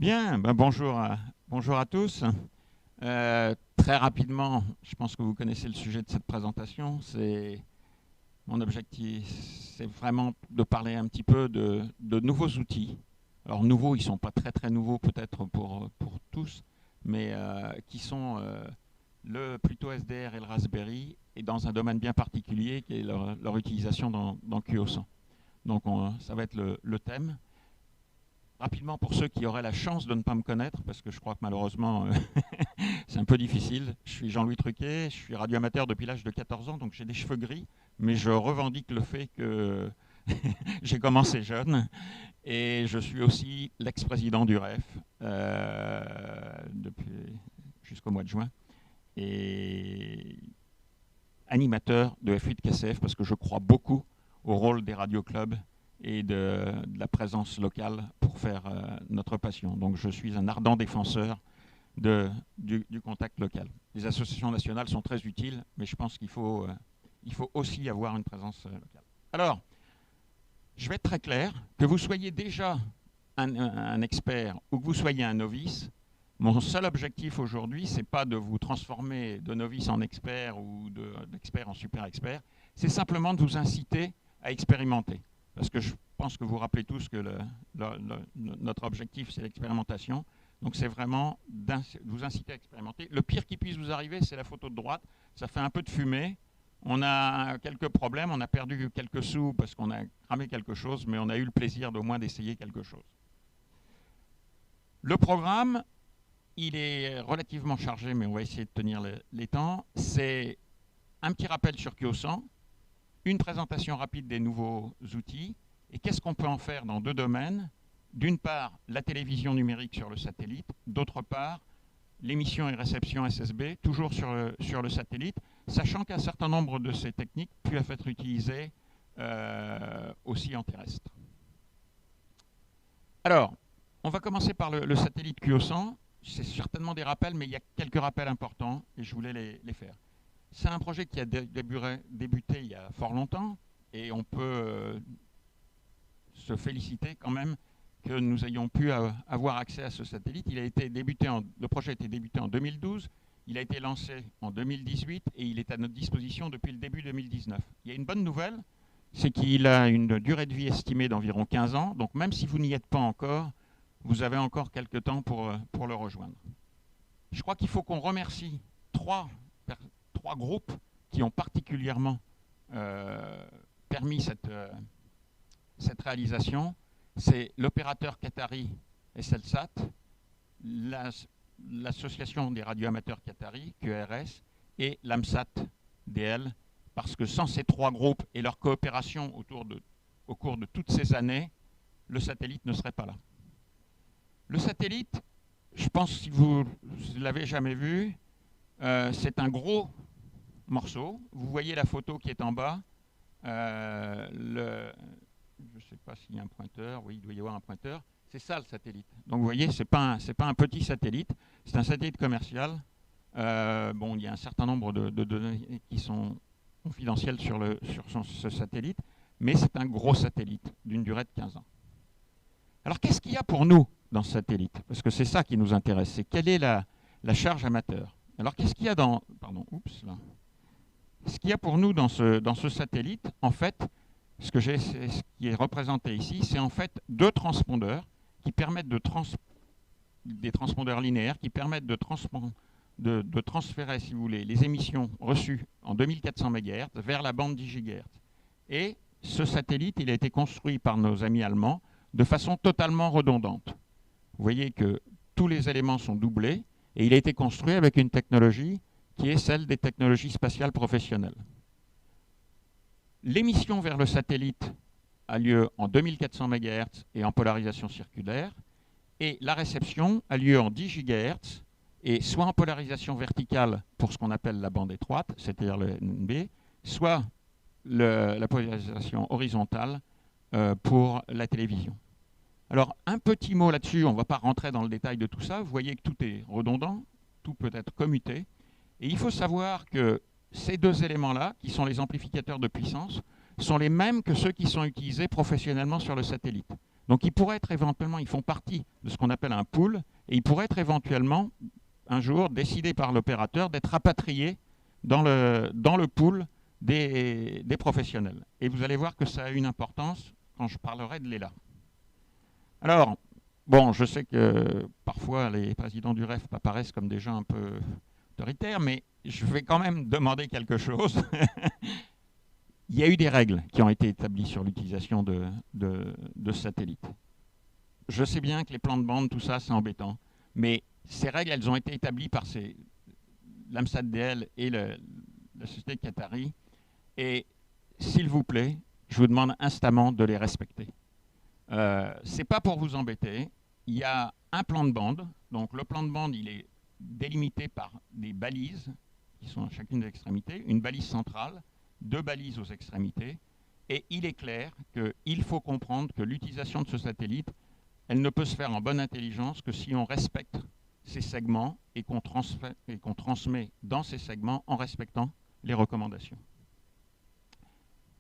Bien, ben bonjour à tous. Très rapidement, je pense que vous connaissez le sujet de cette présentation. Mon objectif, c'est vraiment de parler un petit peu de nouveaux outils. Alors nouveaux, ils ne sont pas très très nouveaux peut-être pour tous, mais qui sont plutôt SDR et le Raspberry, et dans un domaine bien particulier qui est leur utilisation dans QO100. Donc ça va être le thème. Rapidement, pour ceux qui auraient la chance de ne pas me connaître, parce que je crois que malheureusement c'est un peu difficile, je suis Jean-Louis Truquet, je suis radioamateur depuis l'âge de 14 ans, donc j'ai des cheveux gris, mais je revendique le fait que j'ai commencé jeune, et je suis aussi l'ex-président du REF depuis jusqu'au mois de juin, et animateur de F8 KCF, parce que je crois beaucoup au rôle des radioclubs et de la présence locale pour faire notre passion. Donc je suis un ardent défenseur du contact local. Les associations nationales sont très utiles, mais je pense qu'il faut aussi avoir une présence locale. Alors, je vais être très clair, que vous soyez déjà un expert ou que vous soyez un novice, mon seul objectif aujourd'hui, ce n'est pas de vous transformer de novice en expert ou d'expert en super expert, c'est simplement de vous inciter à expérimenter. Parce que je pense que vous rappelez tous que notre objectif, c'est l'expérimentation. Donc c'est vraiment de vous inciter à expérimenter. Le pire qui puisse vous arriver, c'est la photo de droite. Ça fait un peu de fumée. On a quelques problèmes, on a perdu quelques sous parce qu'on a cramé quelque chose, mais on a eu le plaisir d'au moins d'essayer quelque chose. Le programme, il est relativement chargé, mais on va essayer de tenir les temps. C'est un petit rappel sur QO100, une présentation rapide des nouveaux outils, et qu'est-ce qu'on peut en faire dans deux domaines. D'une part, la télévision numérique sur le satellite, d'autre part, l'émission et réception SSB, toujours sur le satellite, sachant qu'un certain nombre de ces techniques peuvent être utilisées aussi en terrestre. Alors, on va commencer par le satellite QO100. C'est certainement des rappels, mais il y a quelques rappels importants et je voulais les faire. C'est un projet qui a débuté il y a fort longtemps et on peut se féliciter quand même que nous ayons pu avoir accès à ce satellite. Le projet a été débuté en 2012, il a été lancé en 2018 et il est à notre disposition depuis le début 2019. Il y a une bonne nouvelle, c'est qu'il a une durée de vie estimée d'environ 15 ans, donc même si vous n'y êtes pas encore, vous avez encore quelques temps pour le rejoindre. Je crois qu'il faut qu'on remercie trois groupes qui ont particulièrement permis cette réalisation. C'est l'opérateur qatari Eutelsat, l'association des radioamateurs qataris, QRS, et l'AMSAT DL, parce que sans ces trois groupes et leur coopération au cours de toutes ces années, le satellite ne serait pas là. Le satellite, je pense que si vous ne l'avez jamais vu, c'est un gros morceau. Vous voyez la photo qui est en bas. Je ne sais pas s'il y a un pointeur. Oui, il doit y avoir un pointeur. C'est ça le satellite. Donc vous voyez, ce n'est pas un petit satellite. C'est un satellite commercial. Il y a un certain nombre de données qui sont confidentielles sur ce satellite, mais c'est un gros satellite d'une durée de 15 ans. Alors qu'est-ce qu'il y a pour nous dans ce satellite? Parce que c'est ça qui nous intéresse. C'est quelle est la charge amateur? Alors qu'est-ce qu'il y a ce qu'il y a pour nous dans ce satellite? En fait, ce qui est représenté ici, c'est en fait deux transpondeurs qui permettent des transpondeurs linéaires qui permettent de transférer, si vous voulez, les émissions reçues en 2400 MHz vers la bande 10 GHz. Et ce satellite, il a été construit par nos amis allemands de façon totalement redondante. Vous voyez que tous les éléments sont doublés et il a été construit avec une technologie qui est celle des technologies spatiales professionnelles. L'émission vers le satellite a lieu en 2400 MHz et en polarisation circulaire, et la réception a lieu en 10 GHz, et soit en polarisation verticale pour ce qu'on appelle la bande étroite, c'est-à-dire le NB, soit la polarisation horizontale pour la télévision. Alors, un petit mot là-dessus, on ne va pas rentrer dans le détail de tout ça. Vous voyez que tout est redondant, tout peut être commuté. Et il faut savoir que ces deux éléments-là, qui sont les amplificateurs de puissance, sont les mêmes que ceux qui sont utilisés professionnellement sur le satellite. Donc ils pourraient être éventuellement, ils font partie de ce qu'on appelle un pool, et ils pourraient être éventuellement, un jour, décidés par l'opérateur d'être rapatriés dans le pool des professionnels. Et vous allez voir que ça a une importance quand je parlerai de l'ELA. Alors, bon, je sais que parfois les présidents du REF apparaissent comme des gens un peu autoritaires, mais je vais quand même demander quelque chose. Il y a eu des règles qui ont été établies sur l'utilisation de satellites. Je sais bien que les plans de bande, tout ça, c'est embêtant, mais ces règles, elles ont été établies par l'AMSAT-DL et la société Qatari, et s'il vous plaît, je vous demande instamment de les respecter. C'est pas pour vous embêter. Il y a un plan de bande. Donc le plan de bande, il est délimité par des balises qui sont à chacune des extrémités, une balise centrale, 2 balises aux extrémités. Et il est clair qu'il faut comprendre que l'utilisation de ce satellite, elle ne peut se faire en bonne intelligence que si on respecte ces segments et qu'on transmet dans ces segments en respectant les recommandations.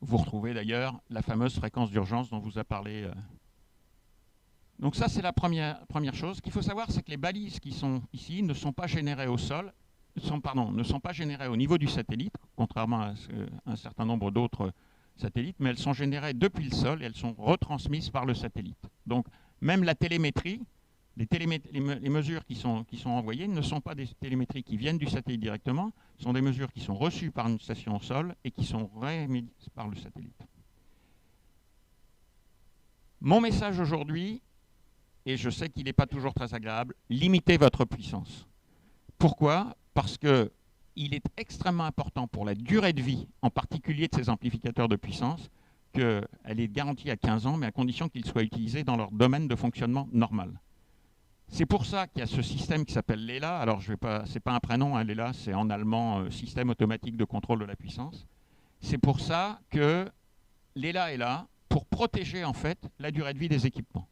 Vous retrouvez d'ailleurs la fameuse fréquence d'urgence dont vous a parlé. Donc ça, c'est la première chose. Ce qu'il faut savoir, c'est que les balises qui sont ici ne sont pas générées au sol, ne sont pas générées au niveau du satellite, contrairement à un certain nombre d'autres satellites, mais elles sont générées depuis le sol et elles sont retransmises par le satellite. Donc même la télémétrie, les mesures qui sont envoyées ne sont pas des télémétries qui viennent du satellite directement, ce sont des mesures qui sont reçues par une station au sol et qui sont réémises par le satellite. Mon message aujourd'hui, et je sais qu'il n'est pas toujours très agréable, limitez votre puissance. Pourquoi ? Parce qu'il est extrêmement important pour la durée de vie, en particulier de ces amplificateurs de puissance, qu'elle est garantie à 15 ans, mais à condition qu'ils soient utilisés dans leur domaine de fonctionnement normal. C'est pour ça qu'il y a ce système qui s'appelle l'ELA. Alors, ce n'est pas un prénom, hein, l'ELA, c'est en allemand Système automatique de contrôle de la puissance. C'est pour ça que l'ELA est là pour protéger en fait la durée de vie des équipements.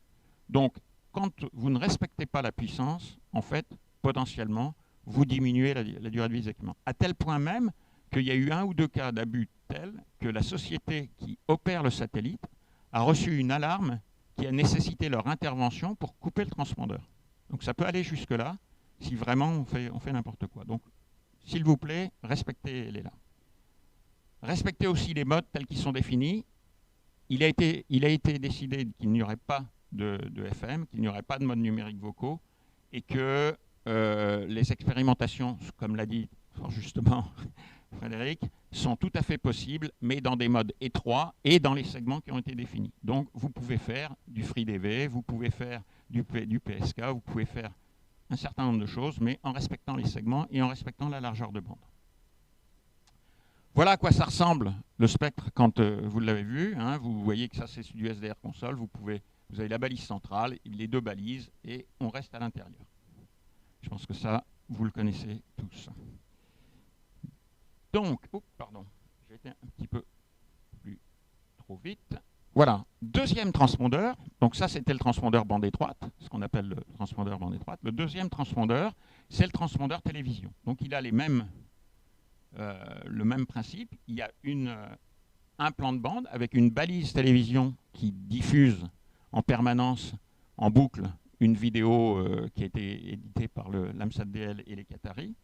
Donc, quand vous ne respectez pas la puissance, en fait, potentiellement, vous diminuez la durée de vie des équipements. À tel point même qu'il y a eu 1 ou 2 cas d'abus tels que la société qui opère le satellite a reçu une alarme qui a nécessité leur intervention pour couper le transpondeur. Donc ça peut aller jusque-là si vraiment on fait n'importe quoi. Donc, s'il vous plaît, respectez les là. Respectez aussi les modes tels qu'ils sont définis. Il a été décidé qu'il n'y aurait pas de FM, qu'il n'y aurait pas de modes numériques vocaux et que les expérimentations, comme l'a dit justement Frédéric, sont tout à fait possibles, mais dans des modes étroits et dans les segments qui ont été définis. Donc, vous pouvez faire du FreeDV, vous pouvez faire du PSK, vous pouvez faire un certain nombre de choses, mais en respectant les segments et en respectant la largeur de bande. Voilà à quoi ça ressemble le spectre quand vous l'avez vu. Hein, vous voyez que ça, c'est du SDR console. Vous avez la balise centrale, les 2 balises, et on reste à l'intérieur. Je pense que ça, vous le connaissez tous. Donc, pardon, j'ai été un petit peu plus trop vite. Voilà, deuxième transpondeur. Donc ça, c'était le transpondeur bande étroite, ce qu'on appelle le transpondeur bande étroite. Le deuxième transpondeur, c'est le transpondeur télévision. Donc il a le même principe. Il y a un plan de bande avec une balise télévision qui diffuse en permanence, en boucle, une vidéo qui a été éditée par l'AMSAT-DL et les Qataris.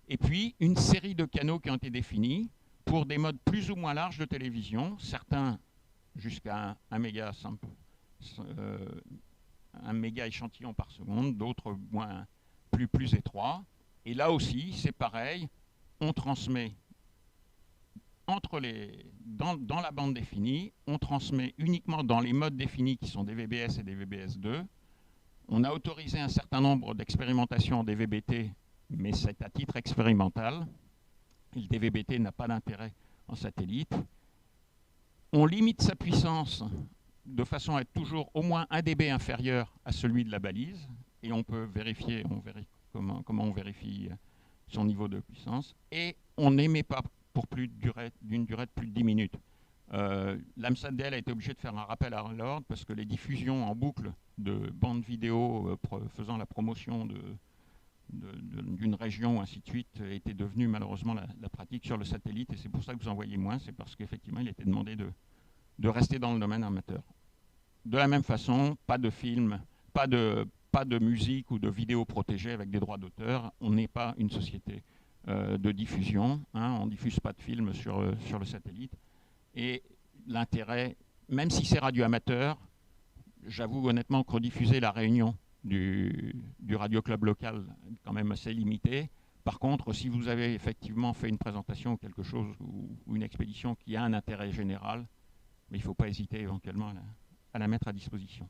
Et puis une série de canaux qui ont été définis pour des modes plus ou moins larges de télévision, certains jusqu'à 1 méga échantillon par seconde, d'autres plus étroits. Et là aussi, c'est pareil, on transmet dans la bande définie, on transmet uniquement dans les modes définis qui sont des VBS et des VBS2. On a autorisé un certain nombre d'expérimentations en DVB-T, mais c'est à titre expérimental. Le DVB-T n'a pas d'intérêt en satellite. On limite sa puissance de façon à être toujours au moins 1 dB inférieur à celui de la balise. Et on peut vérifier, comment on vérifie son niveau de puissance. Et on n'émet pas pour d'une durée de plus de 10 minutes. L'AMSAT-DL a été obligé de faire un rappel à l'ordre parce que les diffusions en boucle de bandes vidéo faisant la promotion d'une région, ainsi de suite, était devenue malheureusement la pratique sur le satellite. Et c'est pour ça que vous en voyez moins. C'est parce qu'effectivement, il était demandé de rester dans le domaine amateur. de la même façon, pas de film, pas de musique ou de vidéo protégée avec des droits d'auteur. On n'est pas une société de diffusion, hein, on ne diffuse pas de films sur le satellite. Et l'intérêt, même si c'est radio amateur, j'avoue honnêtement que rediffuser la réunion du Radio Club local est quand même assez limité. Par contre, si vous avez effectivement fait une présentation ou quelque chose, ou une expédition qui a un intérêt général, mais il ne faut pas hésiter éventuellement à la mettre à disposition.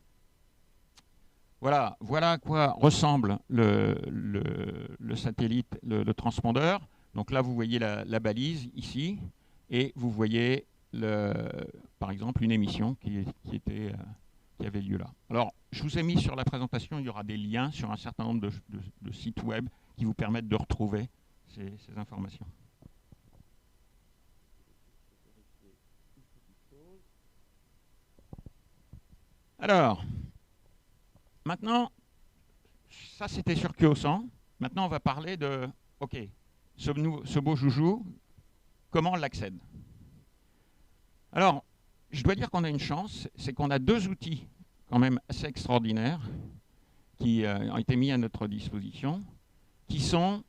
Voilà à quoi ressemble le satellite, le transpondeur. Donc là, vous voyez la balise ici, et vous voyez, par exemple, une émission qui avait lieu là. Alors, je vous ai mis sur la présentation, il y aura des liens sur un certain nombre de sites web qui vous permettent de retrouver ces informations. Alors, maintenant, ça c'était sur Kyosan. Maintenant, on va parler de, OK, ce beau joujou, comment on l'accède? Alors, je dois dire qu'on a une chance, c'est qu'on a deux outils quand même assez extraordinaires qui ont été mis à notre disposition, qui sont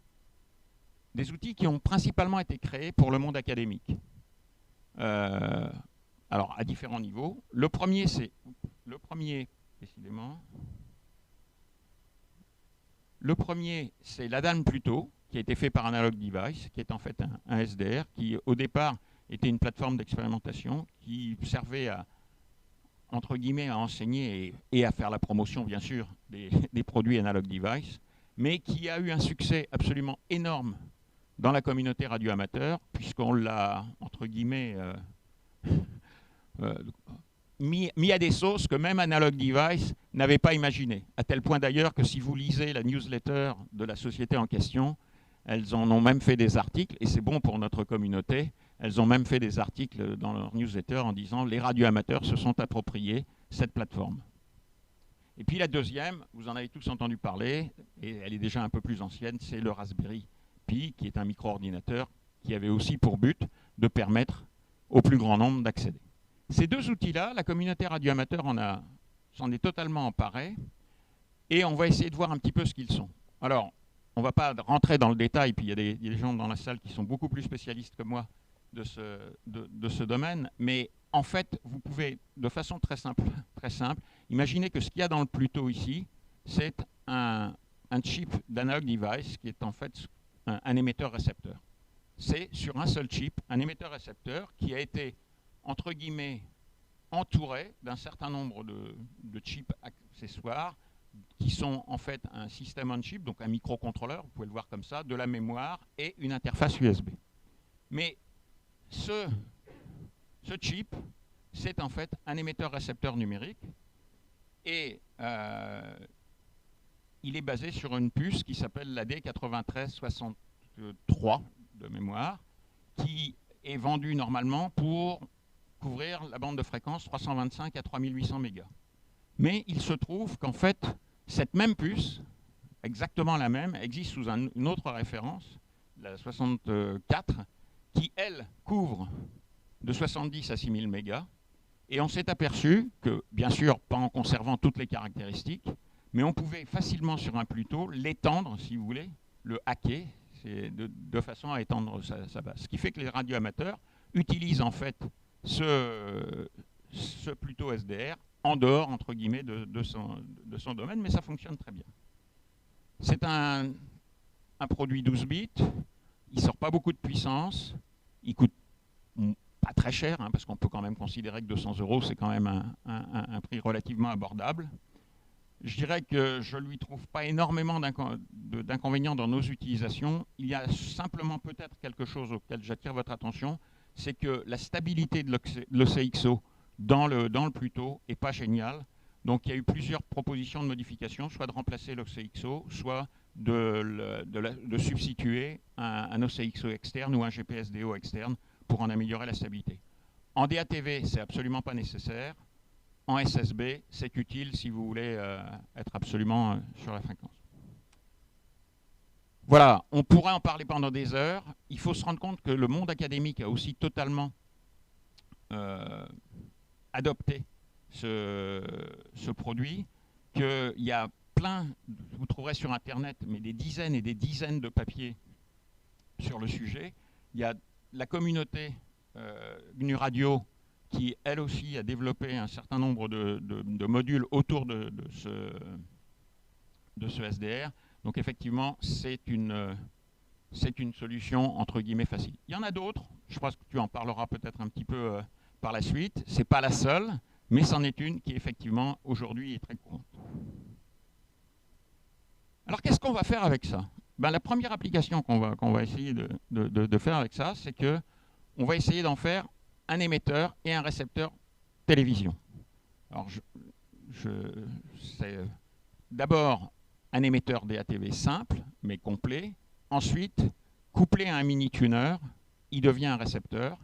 des outils qui ont principalement été créés pour le monde académique. Alors, à différents niveaux. Le premier, décidément, c'est l'ADAN Pluto, qui a été fait par Analog Device, qui est en fait un SDR, qui au départ était une plateforme d'expérimentation qui servait à, entre guillemets, à enseigner et à faire la promotion, bien sûr, des produits Analog Device, mais qui a eu un succès absolument énorme dans la communauté radio-amateur, puisqu'on l'a, entre guillemets, mis à des sauces que même Analog Device n'avait pas imaginé. À tel point d'ailleurs que si vous lisez la newsletter de la société en question, elles en ont même fait des articles, et c'est bon pour notre communauté, elles ont même fait des articles dans leur newsletter en disant « Les radioamateurs se sont appropriés cette plateforme ». Et puis la deuxième, vous en avez tous entendu parler, et elle est déjà un peu plus ancienne, c'est le Raspberry Pi, qui est un micro-ordinateur qui avait aussi pour but de permettre au plus grand nombre d'accéder. Ces deux outils-là, la communauté radioamateur s'en est totalement emparée, et on va essayer de voir un petit peu ce qu'ils sont. Alors, on ne va pas rentrer dans le détail, puis il y a des gens dans la salle qui sont beaucoup plus spécialistes que moi de ce domaine, mais en fait, vous pouvez, de façon très simple, imaginer que ce qu'il y a dans le Pluto ici, c'est un chip d'Analog Device qui est en fait un émetteur-récepteur. C'est sur un seul chip, un émetteur-récepteur qui a été, entre guillemets, entouré d'un certain nombre de chips accessoires qui sont en fait un système on chip, donc un microcontrôleur, vous pouvez le voir comme ça, de la mémoire et une interface USB. Mais ce chip, c'est en fait un émetteur-récepteur numérique et il est basé sur une puce qui s'appelle la D9363 de mémoire, qui est vendue normalement pour couvrir la bande de fréquence 325 à 3800 mégas. Mais il se trouve qu'en fait, cette même puce, exactement la même, existe sous une autre référence, la 64, qui, elle, couvre de 70 à 6000 mégas. Et on s'est aperçu que, bien sûr, pas en conservant toutes les caractéristiques, mais on pouvait facilement sur un Pluto l'étendre, si vous voulez, le hacker, de façon à étendre sa base. Ce qui fait que les radioamateurs utilisent en fait ce Pluto SDR en dehors, entre guillemets, de son domaine, mais ça fonctionne très bien. C'est un produit 12 bits, il ne sort pas beaucoup de puissance, il coûte pas très cher, hein, parce qu'on peut quand même considérer que 200 €, c'est quand même un prix relativement abordable. Je dirais que je ne lui trouve pas énormément d'inconvénients dans nos utilisations. Il y a simplement peut-être quelque chose auquel j'attire votre attention, c'est que la stabilité de l'OCXO dans le Pluto n'est pas géniale. Donc il y a eu plusieurs propositions de modification, soit de remplacer l'OCXO, soit de substituer un OCXO externe ou un GPSDO externe pour en améliorer la stabilité. En DATV, ce n'est absolument pas nécessaire. En SSB, c'est utile si vous voulez être absolument sur la fréquence. Voilà, on pourrait en parler pendant des heures. Il faut se rendre compte que le monde académique a aussi totalement adopté ce produit, qu'il y a plein, vous trouverez sur Internet, mais des dizaines et des dizaines de papiers sur le sujet. Il y a la communauté GNU Radio qui, elle aussi, a développé un certain nombre de modules autour de ce SDR. Donc effectivement, c'est une solution entre guillemets facile. Il y en a d'autres, je pense que tu en parleras peut-être un petit peu par la suite. Ce n'est pas la seule, mais c'en est une qui effectivement aujourd'hui est très courante. Alors qu'est-ce qu'on va faire avec ça? Ben, la première application qu'on va essayer de faire avec ça, c'est qu'on va essayer d'en faire un émetteur et un récepteur télévision. Alors c'est d'abord un émetteur DATV simple, mais complet. Ensuite, couplé à un mini-tuner, il devient un récepteur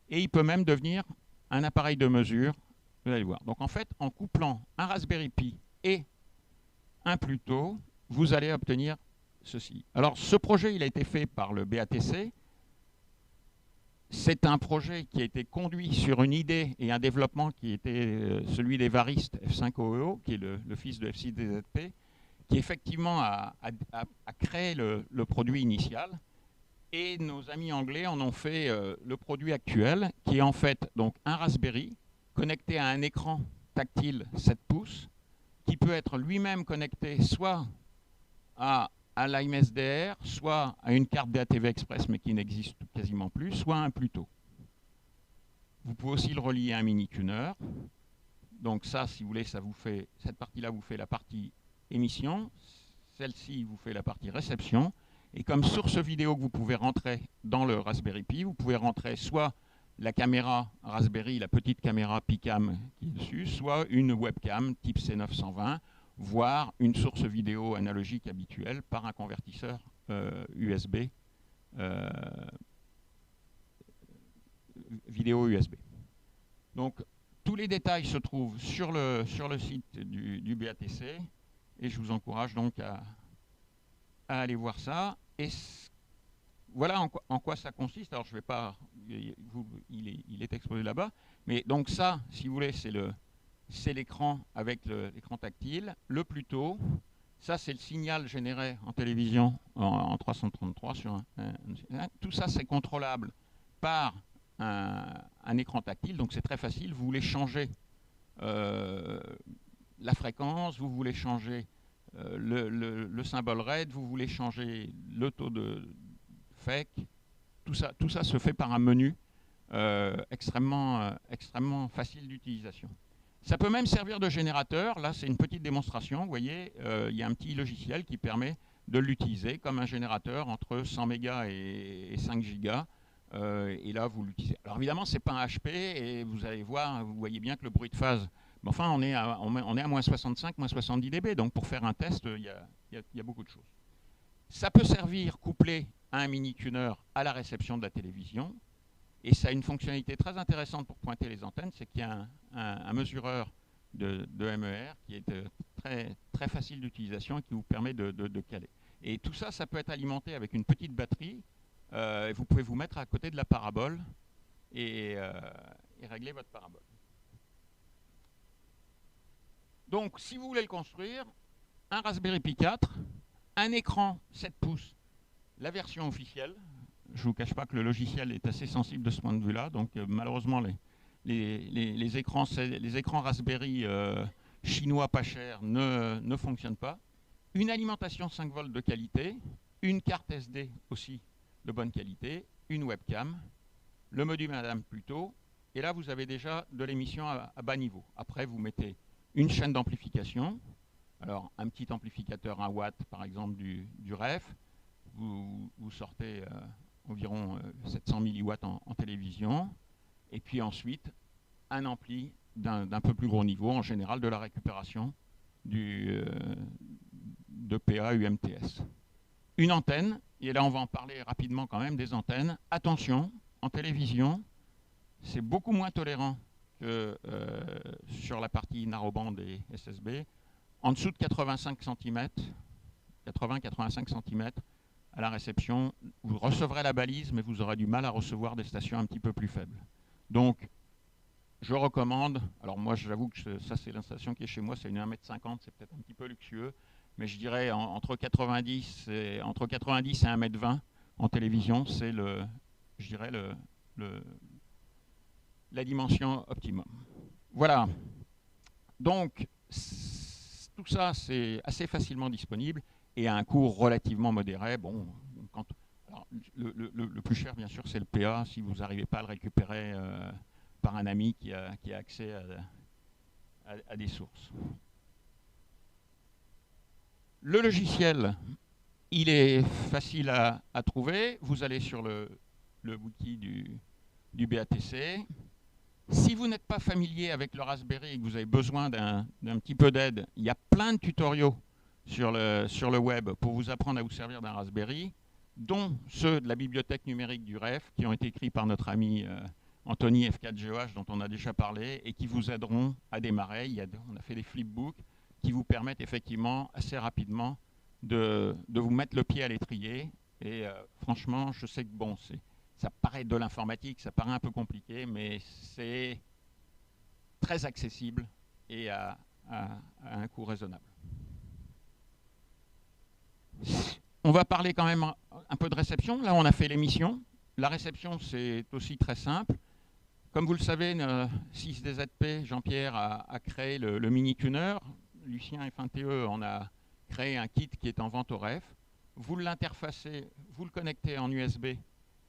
et il peut même devenir un appareil de mesure. Vous allez voir. Donc en fait, en couplant un Raspberry Pi et un Pluto, vous allez obtenir ceci. Alors ce projet, il a été fait par le BATC. C'est un projet qui a été conduit sur une idée et un développement qui était celui d'Évariste F5OEO, qui est le fils de F6DZP, qui effectivement a créé le produit initial. Et nos amis anglais en ont fait le produit actuel, qui est en fait donc un Raspberry connecté à un écran tactile 7 pouces, qui peut être lui-même connecté soit à l'IMSDR, soit à une carte DATV Express, mais qui n'existe quasiment plus, soit à un Pluto. Vous pouvez aussi le relier à un mini-tuner. Donc ça, si vous voulez, ça vous fait, cette partie-là vous fait la partie émission, celle-ci vous fait la partie réception, et comme source vidéo que vous pouvez rentrer dans le Raspberry Pi, vous pouvez rentrer soit la caméra Raspberry, la petite caméra Picam qui est dessus, soit une webcam type C920, voire une source vidéo analogique habituelle par un convertisseur USB, vidéo USB. Donc tous les détails se trouvent sur le site du BATC, et je vous encourage donc à aller voir ça. Et voilà en quoi ça consiste. Alors je ne vais pas, il est exposé là-bas, mais donc ça, si vous voulez, c'est l'écran avec l'écran tactile. Le Pluto, ça c'est le signal généré en télévision en 333 sur tout ça c'est contrôlable par un écran tactile, donc c'est très facile. Vous voulez changer la fréquence, vous voulez changer le symbole RAID, vous voulez changer le taux de FEC, tout ça se fait par un menu extrêmement facile d'utilisation. Ça peut même servir de générateur. Là, c'est une petite démonstration. Vous voyez, il y a un petit logiciel qui permet de l'utiliser comme un générateur entre 100 mégas et 5 gigas. Et là, vous l'utilisez. Alors évidemment, ce n'est pas un HP et vous allez voir, vous voyez bien que le bruit de phase, mais enfin, on est à moins 65, moins 70 dB. Donc pour faire un test, il y a beaucoup de choses. Ça peut servir couplé à un mini-tuner à la réception de la télévision. Et ça a une fonctionnalité très intéressante pour pointer les antennes, c'est qu'il y a un mesureur de MER qui est très facile d'utilisation et qui vous permet de caler. Et tout ça, ça peut être alimenté avec une petite batterie. Vous pouvez vous mettre à côté de la parabole et régler votre parabole. Donc, si vous voulez le construire, un Raspberry Pi 4, un écran 7 pouces, la version officielle. Je ne vous cache pas que le logiciel est assez sensible de ce point de vue-là. Donc, malheureusement, les écrans Raspberry chinois pas chers ne fonctionnent pas. Une alimentation 5 volts de qualité, une carte SD aussi de bonne qualité, une webcam, le module Madame Pluto, et là vous avez déjà de l'émission à bas niveau. Après vous mettez une chaîne d'amplification, alors un petit amplificateur 1 watt par exemple du REF, vous sortez environ 700 milliwatts en télévision, et puis ensuite un ampli d'un peu plus gros niveau, en général de la récupération de PA UMTS. Une antenne, et là on va en parler rapidement quand même des antennes. Attention, en télévision, c'est beaucoup moins tolérant que sur la partie narrowband et SSB. En dessous de 85 cm, 80-85 cm à la réception, vous recevrez la balise, mais vous aurez du mal à recevoir des stations un petit peu plus faibles. Donc, je recommande, alors moi j'avoue que ça c'est l'installation qui est chez moi, c'est une 1,50 m, c'est peut-être un petit peu luxueux, mais je dirais entre 90 et 1,20 m en télévision, c'est je dirais le- la dimension optimum. Voilà, donc tout ça c'est assez facilement disponible et à un coût relativement modéré. Bon, quand, alors, le plus cher bien sûr c'est le PA si vous n'arrivez pas à le récupérer par un ami qui a accès à des sources. Le logiciel, il est facile à trouver. Vous allez sur le wiki du BATC. Si vous n'êtes pas familier avec le Raspberry et que vous avez besoin d'un petit peu d'aide, il y a plein de tutoriaux sur le web pour vous apprendre à vous servir d'un Raspberry, dont ceux de la bibliothèque numérique du REF, qui ont été écrits par notre ami Anthony F4GOH, dont on a déjà parlé, et qui vous aideront à démarrer. On a fait des flipbooks qui vous permettent effectivement assez rapidement de vous mettre le pied à l'étrier. Et franchement, je sais que bon, ça paraît de l'informatique, ça paraît un peu compliqué, mais c'est très accessible et à un coût raisonnable. On va parler quand même un peu de réception. Là, on a fait l'émission. La réception, c'est aussi très simple. Comme vous le savez, 6DZP, Jean-Pierre a créé le mini-tuner. Lucien F1TE en a créé un kit qui est en vente au REF. Vous l'interfacez, vous le connectez en USB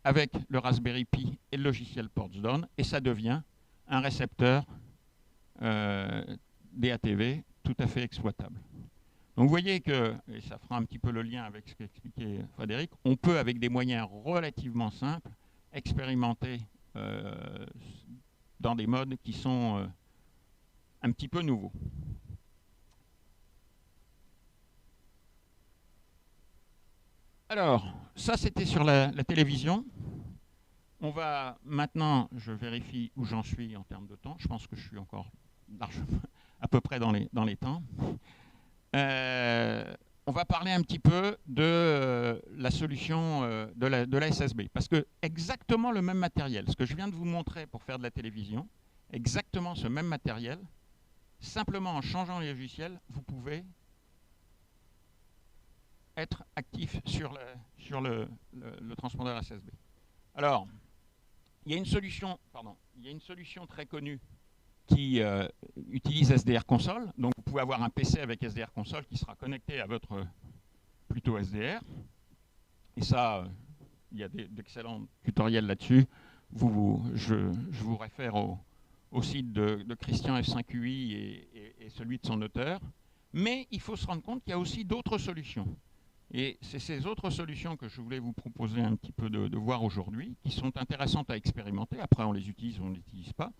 avec le Raspberry Pi et le logiciel Portsdown, et ça devient un récepteur DATV tout à fait exploitable. Donc vous voyez que, et ça fera un petit peu le lien avec ce qu'expliquait Frédéric, on peut avec des moyens relativement simples expérimenter dans des modes qui sont un petit peu nouveaux. Alors, ça c'était sur la télévision. On va maintenant, je vérifie où j'en suis en termes de temps. Je pense que je suis encore largement, à peu près dans les temps. On va parler un petit peu de la solution de la SSB. Parce que exactement le même matériel, ce que je viens de vous montrer pour faire de la télévision, exactement ce même matériel, simplement en changeant les logiciels, vous pouvez être actif sur le transpondeur SSB. Alors, il y a une solution très connue qui utilise SDR Console. Donc vous pouvez avoir un PC avec SDR Console qui sera connecté à votre plutôt SDR. Et ça, il y a d'excellents tutoriels là-dessus. Je vous réfère au site de Christian F5UI et celui de son auteur. Mais il faut se rendre compte qu'il y a aussi d'autres solutions. Et c'est ces autres solutions que je voulais vous proposer un petit peu de voir aujourd'hui, qui sont intéressantes à expérimenter. Après, on les utilise ou on ne les utilise pas.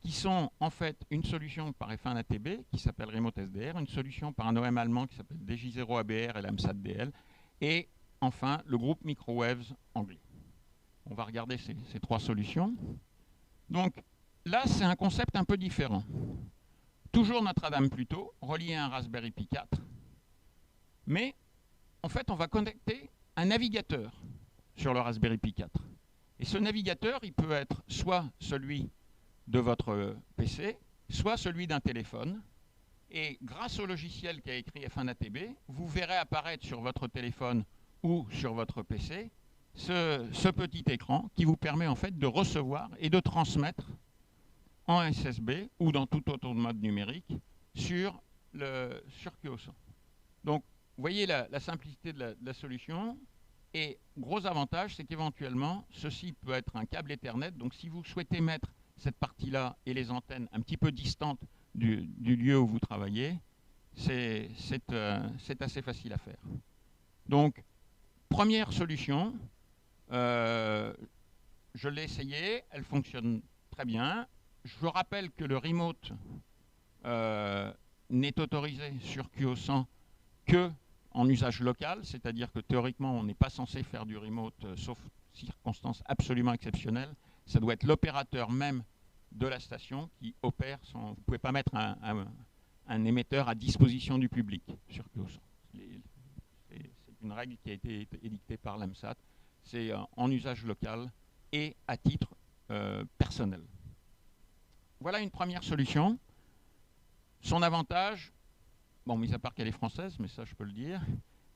Qui sont en fait une solution par F1 ATB qui s'appelle Remote SDR, une solution par un OM allemand qui s'appelle DJ0 ABR et l'AMSAT-DL, et enfin le groupe Microwaves anglais. On va regarder ces trois solutions. Donc là, c'est un concept un peu différent. Toujours Notre-Dame plutôt, relié à un Raspberry Pi 4, mais en fait, on va connecter un navigateur sur le Raspberry Pi 4. Et ce navigateur, il peut être soit celui de votre PC, soit celui d'un téléphone. Et grâce au logiciel qui a écrit F1 ATB, vous verrez apparaître sur votre téléphone ou sur votre PC ce petit écran qui vous permet en fait de recevoir et de transmettre en SSB ou dans tout autre mode numérique sur QO100. Donc, vous voyez la simplicité de la solution. Et gros avantage, c'est qu'éventuellement, ceci peut être un câble Ethernet. Donc, si vous souhaitez mettre cette partie-là et les antennes un petit peu distantes du lieu où vous travaillez, c'est assez facile à faire. Donc, première solution, je l'ai essayée, elle fonctionne très bien. Je vous rappelle que le remote n'est autorisé sur QO100 que en usage local, c'est-à-dire que théoriquement, on n'est pas censé faire du remote, sauf circonstances absolument exceptionnelles. Ça doit être l'opérateur même de la station qui opère. Vous ne pouvez pas mettre un émetteur à disposition du public sur QO100. C'est une règle qui a été édictée par l'AMSAT. C'est en usage local et à titre personnel. voilà une première solution. Son avantage, bon, mis à part qu'elle est française, mais ça je peux le dire,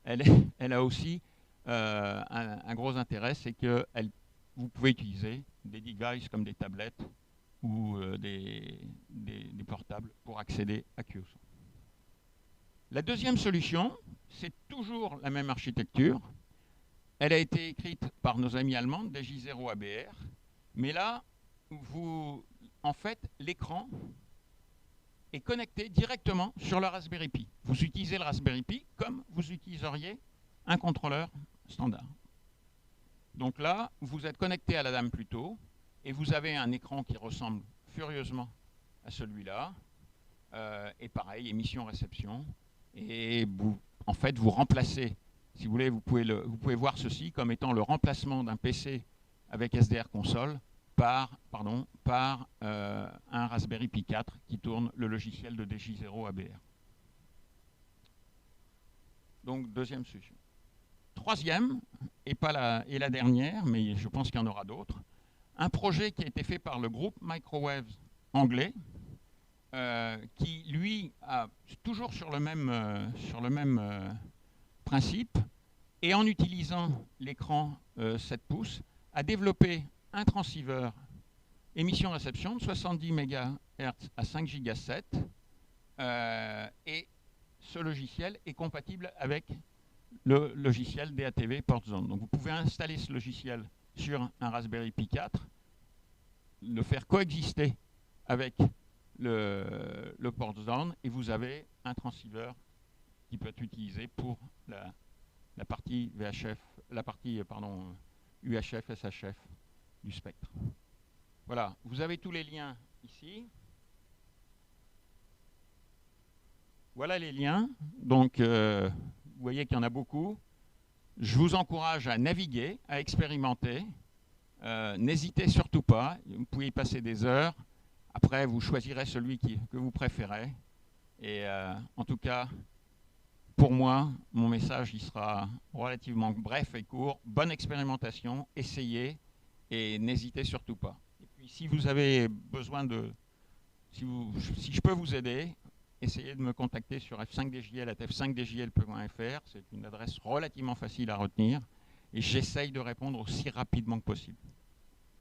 elle a aussi un gros intérêt, c'est que vous pouvez utiliser des devices comme des tablettes ou des portables pour accéder à QoS. La deuxième solution, c'est toujours la même architecture. Elle a été écrite par nos amis allemands, DJ0 ABR, mais là, en fait, l'écran est connecté directement sur le Raspberry Pi. Vous utilisez le Raspberry Pi comme vous utiliseriez un contrôleur standard. Donc là, vous êtes connecté à la dame Pluto et vous avez un écran qui ressemble furieusement à celui-là. Et pareil, émission-réception. Et en fait, vous remplacez, si vous voulez, vous pouvez voir ceci comme étant le remplacement d'un PC avec SDR console par un Raspberry Pi 4 qui tourne le logiciel de DJ0 ABR. Donc, deuxième solution. Troisième, et la dernière, mais je pense qu'il y en aura d'autres, un projet qui a été fait par le groupe Microwave anglais, qui, lui, a toujours sur le même principe, et en utilisant l'écran 7 pouces, a développé un transceiver émission-réception de 70 MHz à 5 Go 7, et ce logiciel est compatible avec le logiciel DATV PortZone. Donc vous pouvez installer ce logiciel sur un Raspberry Pi 4, le faire coexister avec le PortZone, et vous avez un transceiver qui peut être utilisé pour la partie VHF, UHF, SHF du spectre. Voilà, vous avez tous les liens ici. Voilà les liens. Donc, vous voyez qu'il y en a beaucoup. Je vous encourage à naviguer, à expérimenter. N'hésitez surtout pas. Vous pouvez y passer des heures. Après, vous choisirez celui que vous préférez. Et en tout cas, pour moi, mon message il sera relativement bref et court. Bonne expérimentation, essayez et n'hésitez surtout pas. Et puis, si vous avez besoin si je peux vous aider, essayez de me contacter sur f5djl@f5djl.fr. C'est une adresse relativement facile à retenir et j'essaye de répondre aussi rapidement que possible.